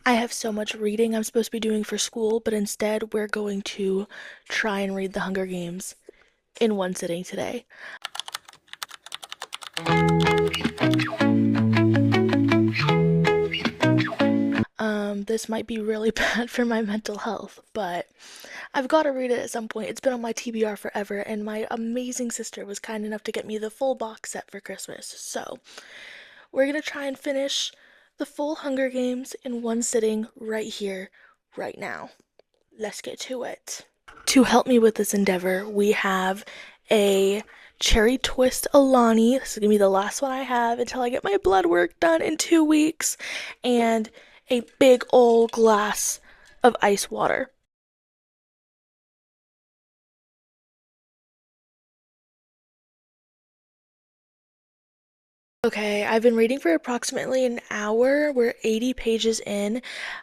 I have so much reading I'm supposed to be doing for school, but instead we're going to try and read The Hunger Games in one sitting today. This might be really bad for my mental health, but I've got to read it at some point. It's been on my TBR forever, and my amazing sister was kind enough to get me the full box set for Christmas. So, we're gonna try and finish the full Hunger Games in one sitting right here, right now. Let's get to it. To help me with this endeavor, we have a cherry twist Alani. This is gonna be the last one I have until I get my blood work done in 2 weeks, and a big old glass of ice water. Okay, I've been reading for approximately an hour. We're 80 pages in.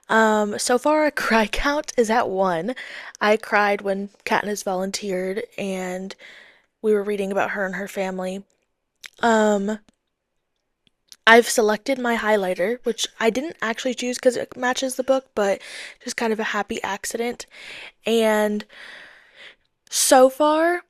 So far, our cry count is at one. I cried when Katniss volunteered, and we were reading about her and her family. Um, I've selected my highlighter, which I didn't actually choose because it matches the book, but just kind of a happy accident. And so far,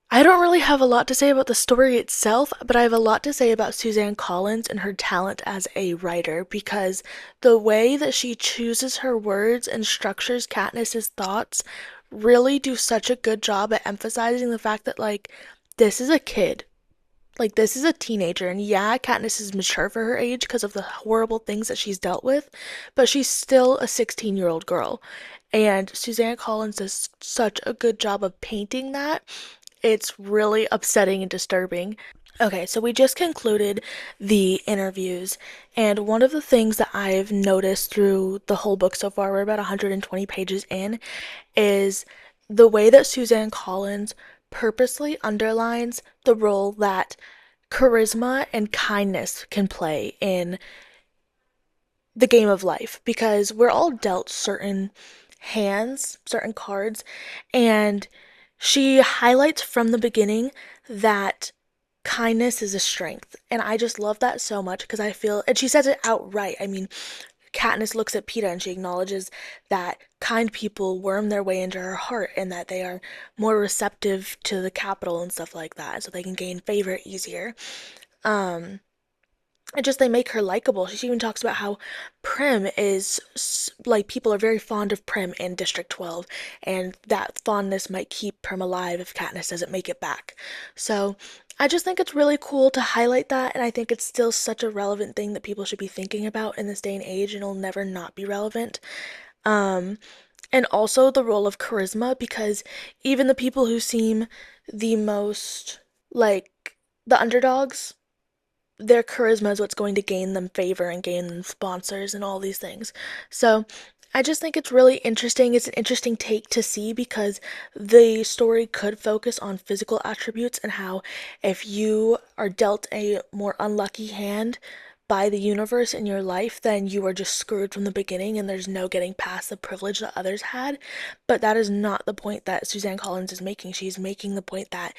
I don't really have a lot to say about the story itself, but I have a lot to say about Suzanne Collins and her talent as a writer because the way that she chooses her words and structures Katniss's thoughts really do such a good job at emphasizing the fact that, like, this is a kid. Like, this is a teenager, and yeah, Katniss is mature for her age because of the horrible things that she's dealt with, but she's still a 16-year-old girl. And Suzanne Collins does such a good job of painting that. It's really upsetting and disturbing. Okay, so we just concluded the interviews, and one of the things that I've noticed through the whole book so far, we're about 120 pages in, is the way that Suzanne Collins purposely underlines the role that charisma and kindness can play in the game of life because we're all dealt certain hands, certain cards, and she highlights from the beginning that kindness is a strength. And I just love that so much because I feel, and she says it outright. I mean, Katniss looks at Peeta and she acknowledges that kind people worm their way into her heart and that they are more receptive to the capital and stuff like that, so they can gain favor easier. Um, and just they make her likable. She even talks about how Prim is like people are very fond of Prim in District 12, and that fondness might keep Prim alive if Katniss doesn't make it back. So I just think it's really cool to highlight that, and I think it's still such a relevant thing that people should be thinking about in this day and age, and it'll never not be relevant. Um, and also the role of charisma, because even the people who seem the most like the underdogs, their charisma is what's going to gain them favor and gain them sponsors and all these things. So I just think it's really interesting. It's an interesting take to see because the story could focus on physical attributes and how if you are dealt a more unlucky hand by the universe in your life, then you are just screwed from the beginning and there's no getting past the privilege that others had. But that is not the point that Suzanne Collins is making. She's making the point that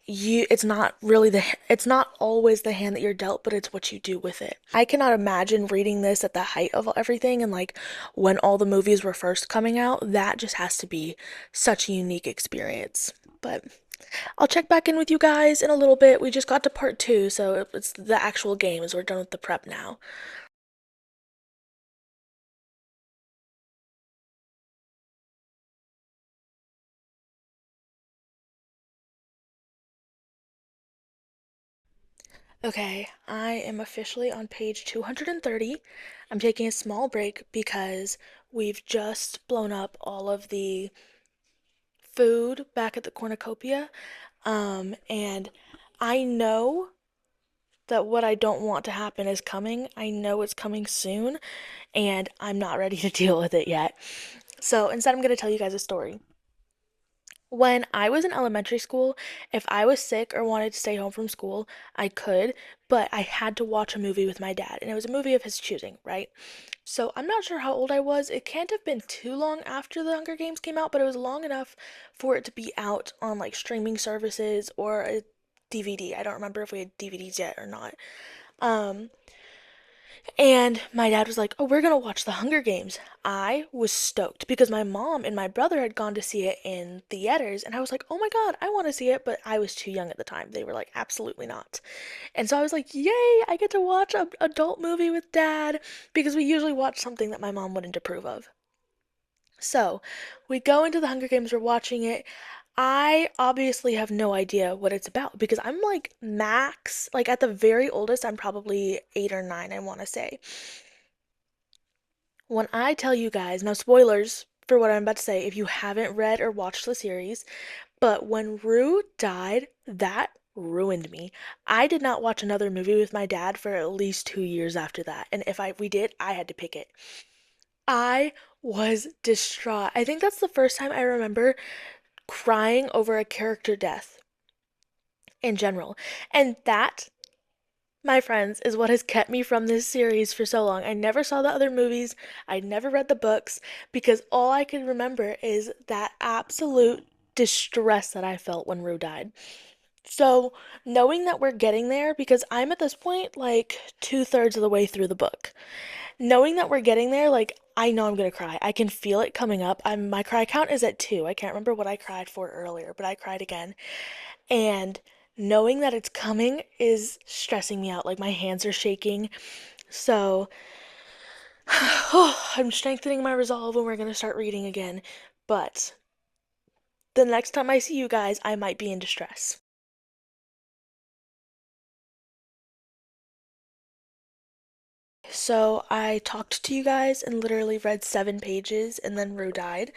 it's not really it's not always the hand that you're dealt, but it's what you do with it. I cannot imagine reading this at the height of everything and like when all the movies were first coming out. That just has to be such a unique experience. But I'll check back in with you guys in a little bit. We just got to part two, so it's the actual games. We're done with the prep now. Okay, I am officially on page 230. I'm taking a small break because we've just blown up all of the food back at the cornucopia. And I know that what I don't want to happen is coming. I know it's coming soon, and I'm not ready to deal with it yet. So instead, I'm going to tell you guys a story. When I was in elementary school, if I was sick or wanted to stay home from school, I could, but I had to watch a movie with my dad, and it was a movie of his choosing, right? So I'm not sure how old I was. It can't have been too long after the Hunger Games came out, but it was long enough for it to be out on like streaming services or a DVD. I don't remember if we had DVDs yet or not. Um, And my dad was like, "Oh, we're gonna watch The Hunger Games." I was stoked because my mom and my brother had gone to see it in theaters, and I was like, "Oh my God, I want to see it," but I was too young at the time. They were like, "Absolutely not." And so I was like, "Yay, I get to watch an adult movie with dad," because we usually watch something that my mom wouldn't approve of. So we go into the Hunger Games, we're watching it. I obviously have no idea what it's about because I'm like max, like at the very oldest, I'm probably 8 or 9, I want to say. When I tell you guys, now spoilers for what I'm about to say if you haven't read or watched the series, but when Rue died, that ruined me. I did not watch another movie with my dad for at least 2 years after that. And if we did, I had to pick it. I was distraught. I think that's the first time I remember crying over a character death in general. And that, my friends, is what has kept me from this series for so long. I never saw the other movies, I never read the books, because all I can remember is that absolute distress that I felt when Rue died. So, knowing that we're getting there, because I'm at this point like 2/3 of the way through the book, knowing that we're getting there, like I know I'm gonna cry. I can feel it coming up. My cry count is at 2. I can't remember what I cried for earlier, but I cried again. And knowing that it's coming is stressing me out. Like my hands are shaking. So I'm strengthening my resolve when we're gonna start reading again. But the next time I see you guys, I might be in distress. So I talked to you guys and literally read 7 pages and then Rue died.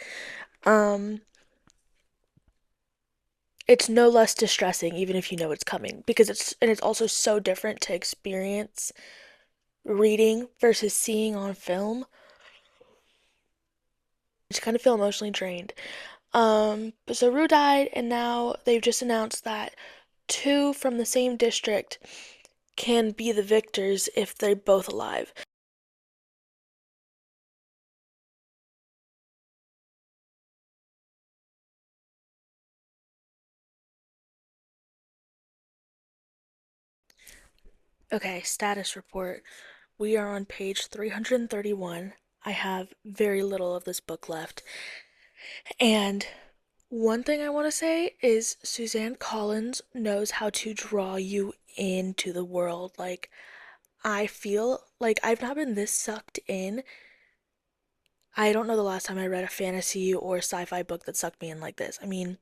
Um, it's no less distressing even if you know it's coming because it's also so different to experience reading versus seeing on film. I just kind of feel emotionally drained. But so Rue died, and now they've just announced that two from the same district can be the victors if they're both alive. Okay, status report. We are on page 331. I have very little of this book left. And one thing I want to say is Suzanne Collins knows how to draw you into the world. Like, I feel like I've not been this sucked in. I don't know the last time I read a fantasy or sci-fi book that sucked me in like this. I mean,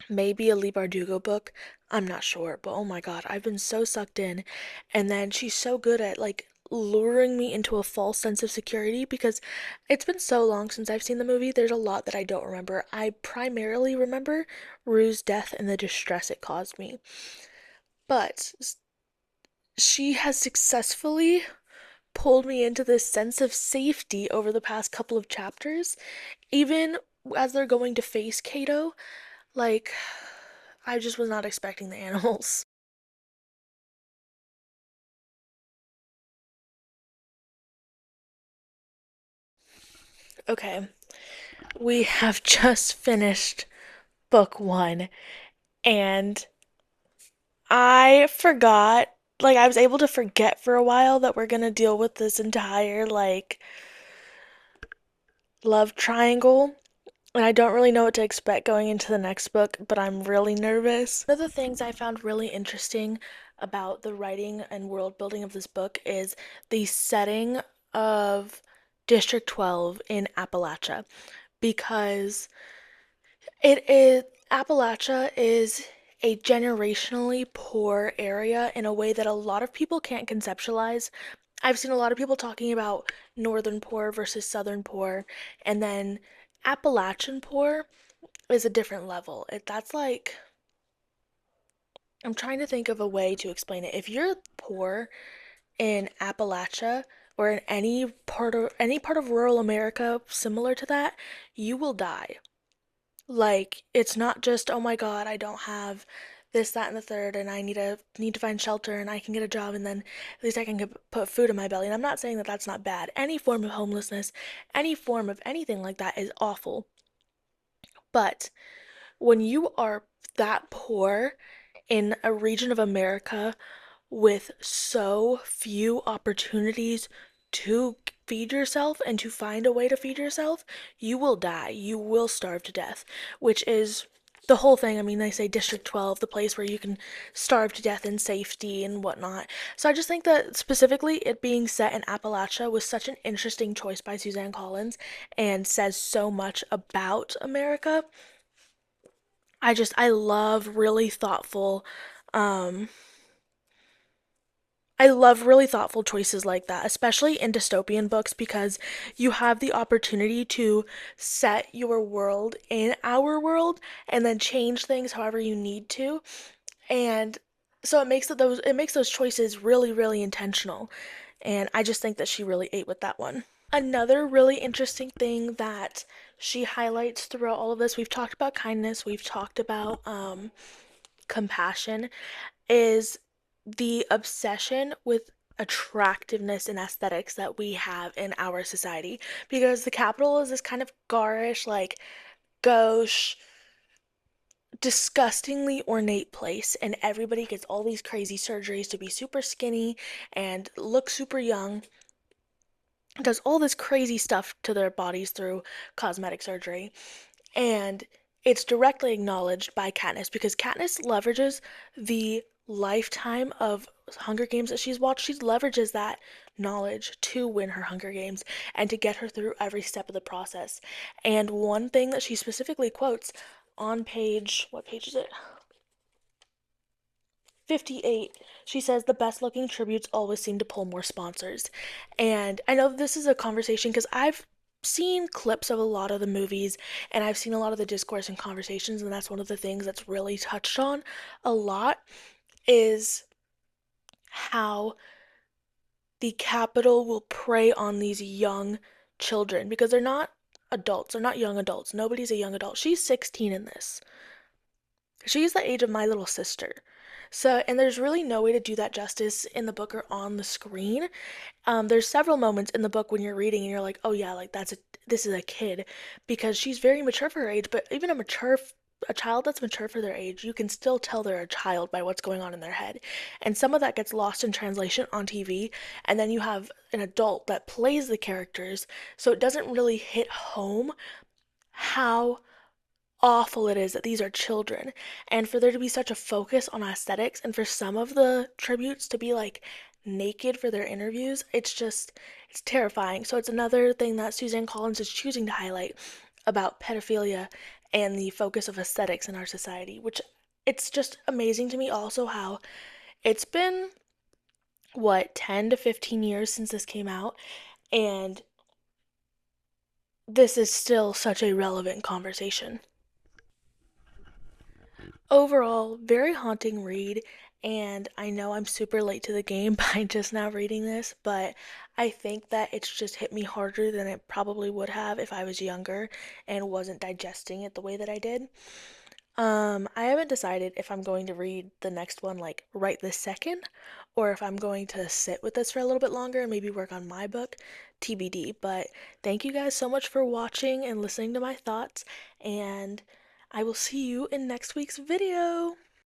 maybe a Lee Bardugo book, I'm not sure, but oh my God, I've been so sucked in. And then she's so good at like luring me into a false sense of security because it's been so long since I've seen the movie. There's a lot that I don't remember. I primarily remember Rue's death and the distress it caused me. But she has successfully pulled me into this sense of safety over the past couple of chapters. Even as they're going to face Kato, like, I just was not expecting the animals. Okay, we have just finished book one, and I forgot, like, I was able to forget for a while that we're gonna deal with this entire, like, love triangle. And I don't really know what to expect going into the next book, but I'm really nervous. One of the things I found really interesting about the writing and world building of this book is the setting of District 12 in Appalachia because it is Appalachia is a generationally poor area in a way that a lot of people can't conceptualize. I've seen a lot of people talking about northern poor versus southern poor, and then Appalachian poor is a different level. That's like I'm trying to think of a way to explain it. If you're poor in Appalachia or in any part of rural America similar to that, you will die. Like it's not just, oh my God, I don't have this, that, and the third, and I need to find shelter, and I can get a job, and then at least I can put food in my belly. And I'm not saying that that's not bad. Any form of homelessness, any form of anything like that is awful. But when you are that poor in a region of America with so few opportunities to feed yourself and to find a way to feed yourself, you will die. You will starve to death, which is the whole thing. I mean, they say District 12, the place where you can starve to death in safety and whatnot. So I just think that specifically it being set in Appalachia was such an interesting choice by Suzanne Collins and says so much about America. I love really thoughtful um I love really thoughtful choices like that, especially in dystopian books, because you have the opportunity to set your world in our world and then change things however you need to. And so it makes those choices really, really intentional. And I just think that she really ate with that one. Another really interesting thing that she highlights throughout all of this, we've talked about kindness, we've talked about compassion, is the obsession with attractiveness and aesthetics that we have in our society. Because the Capitol is this kind of garish, like gauche, disgustingly ornate place, and everybody gets all these crazy surgeries to be super skinny and look super young, does all this crazy stuff to their bodies through cosmetic surgery. And it's directly acknowledged by Katniss because Katniss leverages the lifetime of Hunger Games that she's watched. She leverages that knowledge to win her Hunger Games and to get her through every step of the process. And one thing that she specifically quotes on page, what page is it? 58, she says the best looking tributes always seem to pull more sponsors. And I know this is a conversation because I've seen clips of a lot of the movies and I've seen a lot of the discourse and conversations, and that's one of the things that's really touched on a lot is how the Capitol will prey on these young children because they're not adults, they're not young adults. Nobody's a young adult. She's 16 in this. She's the age of my little sister. So, and there's really no way to do that justice in the book or on the screen. There's several moments in the book when you're reading and you're like, oh yeah, like this is a kid, because she's very mature for her age. But even a child that's mature for their age, you can still tell they're a child by what's going on in their head, and some of that gets lost in translation on TV. And then you have an adult that plays the characters, so it doesn't really hit home how awful it is that these are children, and for there to be such a focus on aesthetics and for some of the tributes to be like naked for their interviews. It's terrifying. So it's another thing that Suzanne Collins is choosing to highlight about pedophilia and the focus of aesthetics in our society, which it's just amazing to me also how it's been what 10 to 15 years since this came out, and this is still such a relevant conversation. Overall, very haunting read, and I know I'm super late to the game by just now reading this, but I think that it's just hit me harder than it probably would have if I was younger and wasn't digesting it the way that I did. I haven't decided if I'm going to read the next one like right this second, or if I'm going to sit with this for a little bit longer and maybe work on my book, TBD. But thank you guys so much for watching and listening to my thoughts, and I will see you in next week's video.